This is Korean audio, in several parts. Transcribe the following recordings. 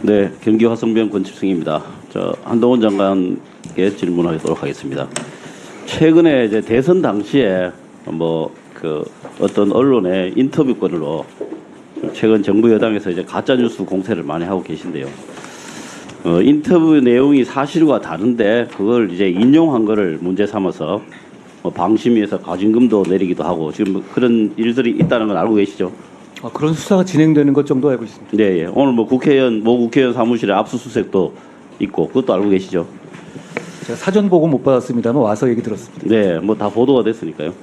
네, 경기 화성병 권칠승입니다. 한동훈 장관께 질문하도록 하겠습니다. 최근에 이제 대선 당시에 어떤 언론의 인터뷰권으로 최근 정부 여당에서 이제 가짜 뉴스 공세를 많이 하고 계신데요. 인터뷰 내용이 사실과 다른데 그걸 이제 인용한 거를 문제 삼아서 방심위에서 가중금도 내리기도 하고 지금 그런 일들이 있다는 걸 알고 계시죠? 그런 수사가 진행되는 것 정도 알고 있습니다. 네, 예. 오늘 모 국회의원 사무실에 압수수색도 있고 그것도 알고 계시죠? 제가 사전 보고 못 받았습니다만 와서 얘기 들었습니다. 네, 다 보도가 됐으니까요.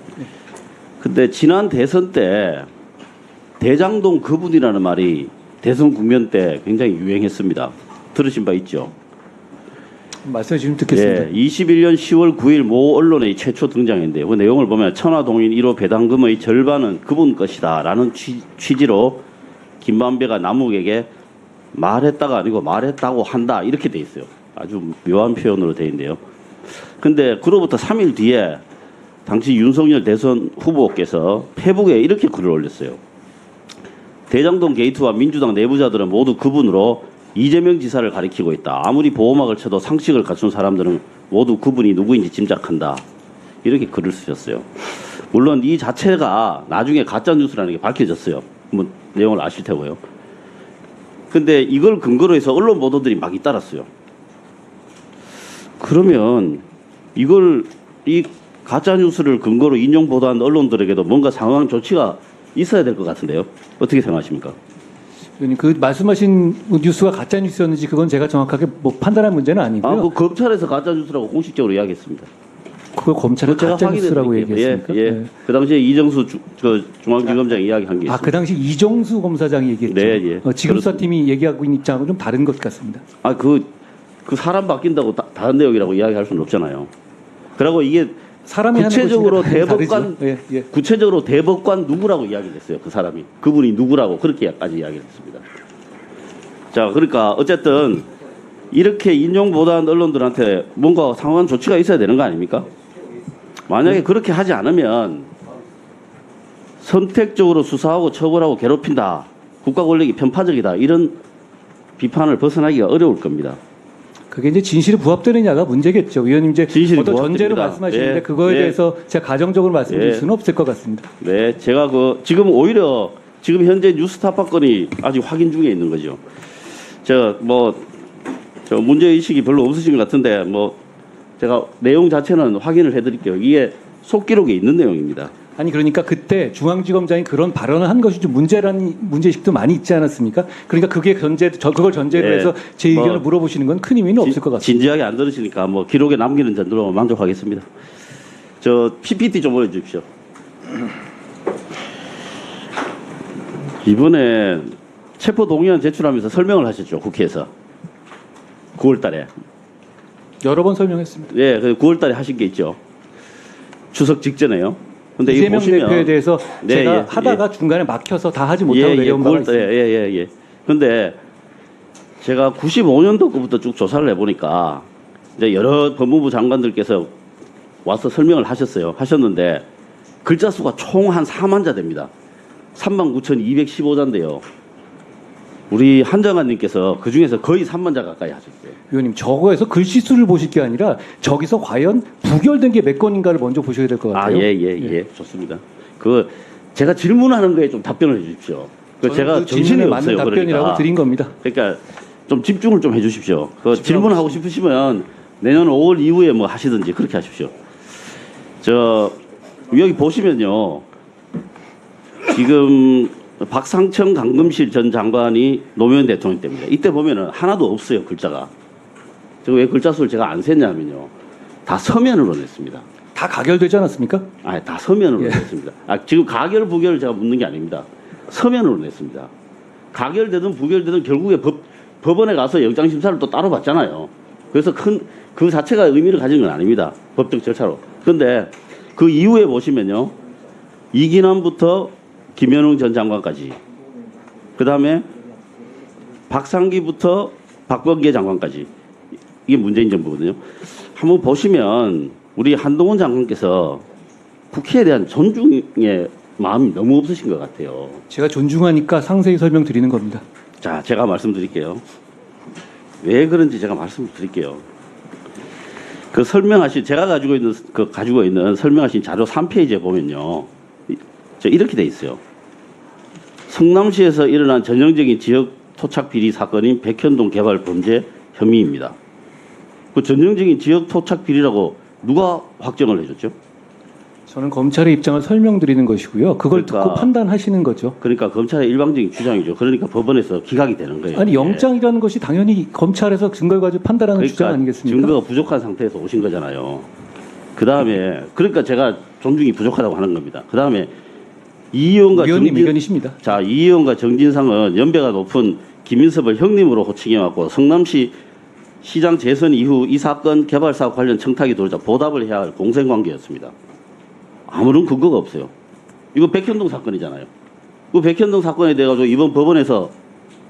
근데 지난 대선 때 대장동 그분이라는 말이 대선 국면 때 굉장히 유행했습니다. 들으신 바 있죠? 말씀해 주시면 듣겠습니다. 네, 21년 10월 9일 모 언론에 최초 등장했는데요. 그 내용을 보면 천화동인 1호 배당금의 절반은 그분 것이다 라는 취지로 김만배가 남욱에게 말했다가 아니고 말했다고 한다 이렇게 돼 있어요. 아주 묘한 표현으로 돼 있는데요. 근데 그로부터 3일 뒤에 당시 윤석열 대선 후보께서 페북에 이렇게 글을 올렸어요. 대장동 게이트와 민주당 내부자들은 모두 그분으로 이재명 지사를 가리키고 있다. 아무리 보호막을 쳐도 상식을 갖춘 사람들은 모두 그분이 누구인지 짐작한다. 이렇게 글을 쓰셨어요. 물론 이 자체가 나중에 가짜뉴스라는 게 밝혀졌어요. 내용을 아실 테고요. 근데 이걸 근거로 해서 언론 보도들이 막 잇따랐어요. 그러면 이 가짜뉴스를 근거로 인용 보도한 언론들에게도 뭔가 상황 조치가 있어야 될 것 같은데요. 어떻게 생각하십니까? 그 말씀하신 뉴스가 가짜 뉴스였는지 그건 제가 정확하게 판단할 문제는 아니고요. 검찰에서 가짜 뉴스라고 공식적으로 이야기했습니다. 그걸 검찰은 가짜 뉴스라고 얘기했습니까? 예. 네. 그 당시에 이정수 중앙지검장이 이야기한 게 있습니다. 그 당시 이정수 검사장이 얘기했죠. 네, 예. 지금 수사팀이 얘기하고 있는 입장하고 좀 다른 것 같습니다. 그 사람 바뀐다고 다른 내용이라고 이야기할 수는 없잖아요. 그리고 이게 사람이 구체적으로 대법관 구체적으로 대법관 누구라고 이야기를 했어요. 그 사람이 그분이 누구라고 그렇게까지 이야기를 했습니다. 자, 그러니까 어쨌든 이렇게 인용 보도한 언론들한테 뭔가 상황 조치가 있어야 되는 거 아닙니까? 만약에 그렇게 하지 않으면 선택적으로 수사하고 처벌하고 괴롭힌다, 국가 권력이 편파적이다 이런 비판을 벗어나기가 어려울 겁니다. 그게 이제 진실이 부합되느냐가 문제겠죠. 위원님 이제 어떤 전제로 말씀하시는데 네, 그거에 대해서 제가 가정적으로 말씀드릴 수는 없을 것 같습니다. 네, 제가 지금 오히려 지금 현재 뉴스타파 건이 아직 확인 중에 있는 거죠. 저 문제 의식이 별로 없으신 것 같은데 제가 내용 자체는 확인을 해드릴게요. 이게 속기록에 있는 내용입니다. 아니 그러니까 그때 중앙지검장이 그런 발언을 한 것이 좀 문제라는 문제의식도 많이 있지 않았습니까? 그러니까 그걸 전제로 해서 제 의견을 물어보시는 건 큰 의미는 없을 것 같습니다. 진지하게 안 들으시니까 기록에 남기는 정도로 만족하겠습니다. 저 PPT 좀 보여주십시오. 이번에 체포 동의안 제출하면서 설명을 하셨죠, 국회에서. 9월 달에. 여러 번 설명했습니다. 예, 9월 달에 하신 게 있죠. 추석 직전에요. 근데 이재명 대표에 대해서 제가 예, 하다가 중간에 막혀서 다 하지 못하고 내려온 바가 있습니다. 예. 근데 제가 95년도 거부터 쭉 조사를 해보니까 이제 여러 법무부 장관들께서 와서 설명을 하셨는데 글자 수가 총 한 4만 자 됩니다. 39,215자인데요. 우리 한 장관님께서 그 중에서 거의 3만 자 가까이 하셨어요. 위원님, 저거에서 글씨수를 보실 게 아니라 저기서 과연 부결된 게 몇 건인가를 먼저 보셔야 될 것 같아요. 예. 좋습니다. 제가 질문하는 거에 좀 답변을 해주십시오. 제가 정신이 맞는 없어요. 답변이라고 드린 겁니다. 그러니까 좀 집중을 좀 해주십시오. 질문하고 싶으시면 내년 5월 이후에 하시든지 그렇게 하십시오. 여기 보시면요. 지금 박상청 강금실 전 장관이 노무현 대통령 때입니다. 이때 보면은 하나도 없어요, 글자가. 왜 글자 수를 제가 안 셌냐면요. 다 서면으로 냈습니다. 다 가결되지 않았습니까? 다 서면으로 냈습니다. 지금 가결, 부결을 제가 묻는 게 아닙니다. 서면으로 냈습니다. 가결되든 부결되든 결국에 법원에 가서 영장심사를 또 따로 받잖아요. 그래서 그 자체가 의미를 가진 건 아닙니다. 법적 절차로. 그런데 그 이후에 보시면요. 이기남부터 김현웅 전 장관까지, 그 다음에 박상기부터 박범계 장관까지, 이게 문재인 정부거든요. 한번 보시면 우리 한동훈 장관께서 국회에 대한 존중의 마음이 너무 없으신 것 같아요. 제가 존중하니까 상세히 설명드리는 겁니다. 자, 제가 말씀드릴게요. 왜 그런지 제가 말씀을 드릴게요. 그 설명하신 제가 가지고 있는 설명하신 자료 3페이지에 보면요, 이렇게 돼 있어요. 성남시에서 일어난 전형적인 지역 토착 비리 사건인 백현동 개발 범죄 혐의입니다. 그 전형적인 지역 토착 비리라고 누가 확정을 해줬죠? 저는 검찰의 입장을 설명드리는 것이고요. 그걸 그러니까- 듣고 판단하시는 거죠. 그러니까 검찰의 일방적인 주장이죠. 그러니까 법원에서 기각이 되는 거예요. 아니 이게. 영장이라는 것이 당연히 검찰에서 증거를 가지고 판단하는 주장 아니겠습니까? 증거가 부족한 상태에서 오신 거잖아요. 그 다음에 그러니까 제가 존중이 부족하다고 하는 겁니다. 그 다음에 이 의원과 위원님 의견이십니다. 자, 이 의원과 정진상은 연배가 높은 김인섭을 형님으로 호칭해왔고 성남시 시장 재선 이후 이 사건 개발 사업 관련 청탁이 돌자 보답을 해야 할 공생관계였습니다. 아무런 근거가 없어요. 이거 백현동 사건이잖아요. 그 백현동 사건에 대해 가지고 이번 법원에서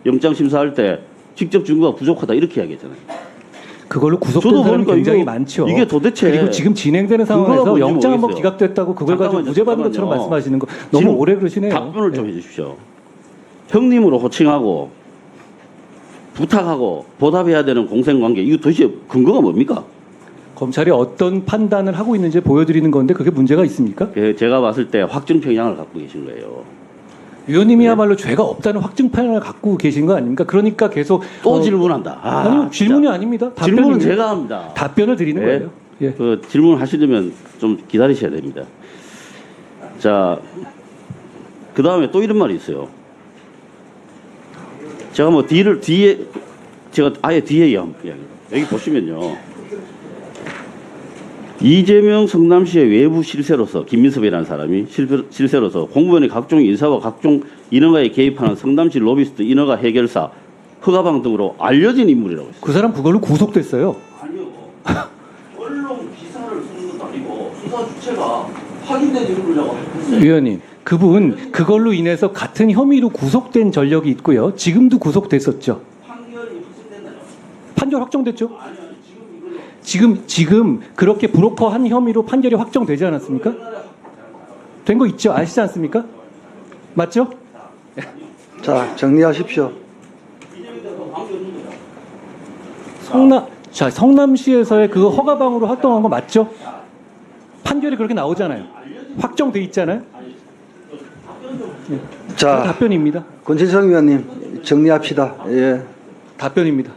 영장 심사할 때 직접 증거가 부족하다 이렇게 이야기했잖아요. 그걸로 구속된 저도 사람이 보니까 굉장히 이거- 많죠. 이게 도대체 그리고 지금 진행되는 근거가 상황에서 뭔지 영장 한번 모르겠어요. 기각됐다고 그걸 가지고 잠깐만요, 무죄받은 것처럼 잠깐만요. 말씀하시는 거 너무 지금 오래 그러시네요. 답변을 좀 해주십시오. 형님으로 호칭하고 부탁하고 보답해야 되는 공생관계 이거 도대체 근거가 뭡니까? 검찰이 어떤 판단을 하고 있는지 보여드리는 건데 그게 문제가 있습니까? 제가 봤을 때 확정 평양을 갖고 계신 거예요. 위원님이야말로 죄가 없다는 확증판을 갖고 계신 거 아닙니까? 그러니까 계속 또 질문한다. 아니요 진짜. 질문이 아닙니다. 질문은 답변입니다. 제가 합니다. 답변을 드리는 네. 거예요. 예. 그 질문 하시려면 좀 기다리셔야 됩니다. 자, 그 다음에 또 이런 말이 있어요. 제가 뭐 제가 아예 뒤에 여기 보시면요. 이재명 성남시의 외부 실세로서 김민섭이라는 사람이 실세로서 공무원의 각종 인사와 각종 인허가에 개입하는 성남시 로비스트 인허가 해결사 허가방 등으로 알려진 인물이라고 했어요. 그 사람 그걸로 구속됐어요. 아니요. 언론 기사를 쓰는 것도 아니고 수사 주체가 확인된 인물이라고 했어요. 위원님, 그분 그걸로 인해서 같은 혐의로 구속된 전력이 있고요. 지금도 구속됐었죠. 판결이 확정됐나요? 판결 확정됐죠? 아니요. 지금 이거는 지금 그렇게 브로커 한 혐의로 판결이 확정되지 않았습니까? 된 거 있죠? 아시지 않습니까? 맞죠? 자, 정리하십시오. 성남시에서의 그 허가방으로 활동한 거 맞죠? 판결이 그렇게 나오잖아요. 확정돼 있잖아요. 그 자, 답변입니다. 권진성 의원님 정리합시다. 예. 답변입니다.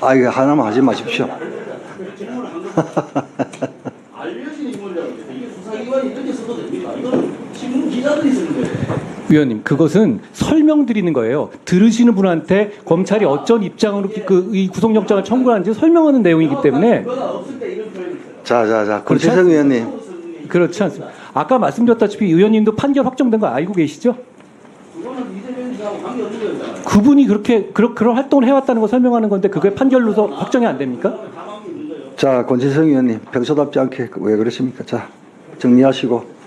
아, 이거 하나만 하지 마십시오. 알려진 인물이라고 했어요. 이게 수사기관이 이렇게 써도 됩니까? 이거는 신문 기자들이 쓰는 거예요. 위원님, 그것은 설명드리는 거예요. 들으시는 분한테 검찰이 어떤 입장으로 이 구속영장을 청구하는지 설명하는 내용이기 때문에 그거가 없을 때 이런 표현이 있어요. 자, 권진성 의원님. 그렇지 않습니다. 아까 말씀드렸다시피 의원님도 판결 확정된 거 알고 계시죠? 그거는 이재명 지사하고 관계없는 거잖아요. 그분이 그런 활동을 해왔다는 거 설명하는 건데 그게 판결로서 확정이 안 됩니까? 자, 권진성 의원님 평소답지 않게 왜 그러십니까? 자, 정리하시고.